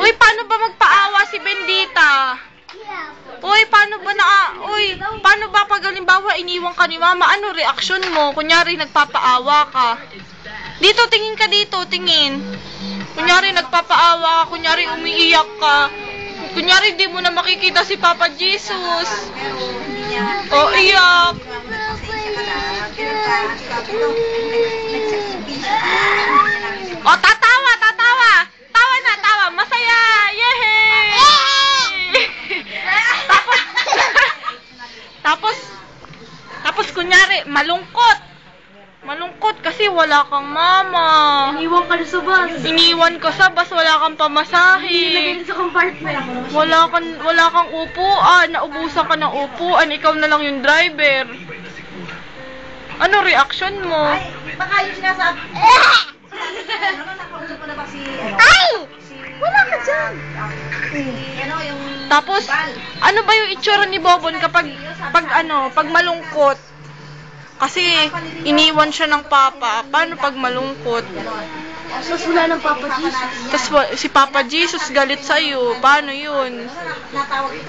Uy, paano ba magpaawa si Bendita? Uy, paano ba pag halimbawa iniwan ka ni mama, ano reaksyon mo? Kunyari nagpapaawa ka. Dito, tingin ka dito, tingin. Kunyari nagpapaawa ka, kunyari umiiyak ka. Kunyari di mo na makikita si Papa Jesus. O, iyak. O, tatawa. Tawa na, tawa. Masaya. Yehey! Tapos kunyari, malungkot kasi wala kang mama. Iniwan ka sa bus. Iniwan ko sa bus, wala kang pamasahe. Ilagay sa compartment. Wala kang upuan, naubusan ka ng upuan, ikaw na lang yung driver. Ano reaction mo? Ay, baka yung sinasabi. Nakausap mo na ba si... Wala ka dyan. Yung... Tapos, ano ba yung itsura ni Bobon kapag malungkot? Kasi, iniwan siya ng papa. Paano pag malungkot? Tapos wala ng Papa Jesus. Tapos si Papa Jesus galit sa'yo. Paano yun?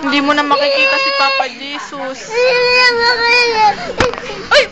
Hindi mo na makikita si Papa Jesus. Ay!